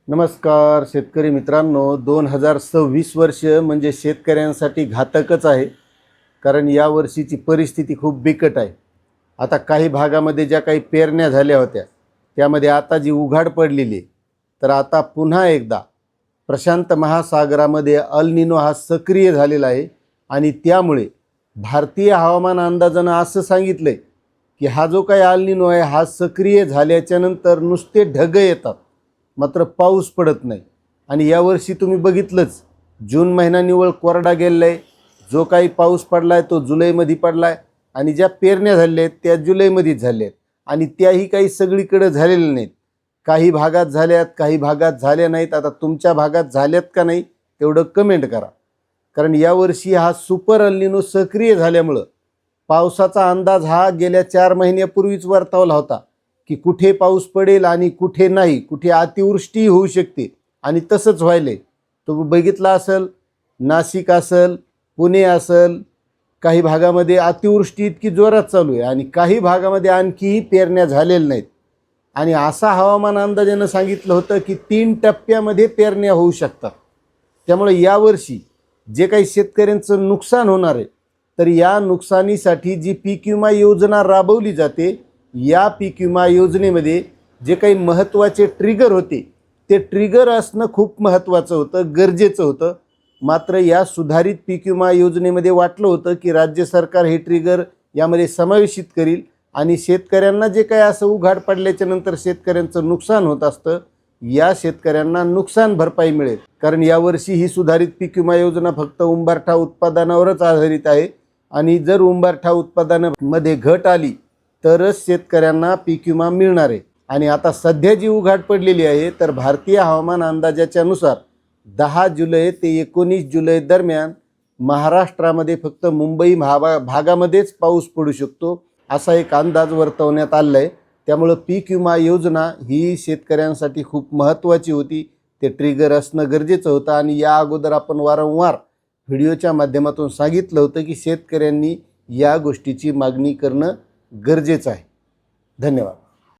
नमस्कार शेतकरी मित्रांनो, 2026 वर्ष म्हणजे शेतकऱ्यांसाठी घातकच आहे. कारण या वर्षीची परिस्थिती खूप बिकट आहे. आता काही भागामध्ये ज्या काही पेरण्या झाल्या होत्या त्यामध्ये आता जी उघाड पडलेली आहे, तर आता पुन्हा एकदा प्रशांत महासागरामध्ये अल निनो हा सक्रिय झालेला आहे आणि त्यामुळे भारतीय हवामान अंदाजानं असं सांगितलंय की हा जो काही अल निनो आहे हा सक्रिय झाल्याच्या नंतर नुसते ढग येतात, मात्र पाऊस पडत नाही. आणि यावर्षी तुम्ही बघितलंच, जून महिना निव्वळ कोरडा गेलेला आहे. जो काही पाऊस पडला आहे तो जुलैमध्ये पडला आहे आणि ज्या पेरण्या झाल्या आहेत त्या जुलैमध्येच झाल्या आहेत आणि त्याही काही सगळीकडे झालेल्या नाहीत. काही भागात झाल्यात, काही भागात झाल्या नाहीत. आता तुमच्या भागात झाल्यात का नाही तेवढं कमेंट करा. कारण यावर्षी हा सुपर अल निनो सक्रिय झाल्यामुळं पावसाचा अंदाज हा गेल्या 4 महिन्यापूर्वीच वर्तवला होता की कुठे पाऊस पडेल आणि कुठे नाही, कुठे अतिवृष्टी होऊ शकते आणि तसंच व्हायले. तुम्ही बघितला असेल, नाशिक असेल, पुणे असेल, काही भागामध्ये अतिवृष्टी इतकी जोरात चालू आहे आणि काही भागामध्ये आणखीही पेरण्या झालेल्या नाहीत. आणि असा हवामान अंदाजानं सांगितलं होतं की 3 टप्प्यामध्ये पेरण्या होऊ शकतात. त्यामुळे यावर्षी जे काही शेतकऱ्यांचं नुकसान होणार आहे, तर या नुकसानीसाठी जी पीक विमा योजना राबवली जाते, या पीक विमा योजनेमध्ये जे काही महत्त्वाचे ट्रिगर होते ते ट्रिगर असणं खूप महत्त्वाचं होतं, गरजेचं होतं. मात्र या सुधारित पीक विमा योजनेमध्ये वाटलं होतं की राज्य सरकार हे ट्रिगर यामध्ये समावेशित करील आणि शेतकऱ्यांना जे काही असं उघाड पडल्याच्या नंतर शेतकऱ्यांचं नुकसान होत असतं, या शेतकऱ्यांना नुकसान भरपाई मिळेल. कारण यावर्षी ही सुधारित पीक विमा योजना फक्त उंबरठा उत्पादनावरच आधारित आहे आणि जर उंबरठा उत्पादनामध्ये घट आली तरच शेतकऱ्यांना पीक विमा मिळणार आहे. आणि आता सध्या जी उघाड पडलेली आहे, तर भारतीय हवामान अंदाजाच्या नुसार 10 जुलै ते 19 जुलै दरम्यान महाराष्ट्रामध्ये फक्त मुंबई भागामध्येच पाऊस पडू शकतो, असा एक अंदाज वर्तवण्यात आला आहे. त्यामुळं पीक विमा योजना ही शेतकऱ्यांसाठी खूप महत्त्वाची होती. ते ट्रिगर असणं गरजेचं होतं आणि या अगोदर आपण वारंवार व्हिडिओच्या माध्यमातून सांगितलं होतं की शेतकऱ्यांनी या गोष्टीची मागणी करणं गरजेचं आहे. धन्यवाद.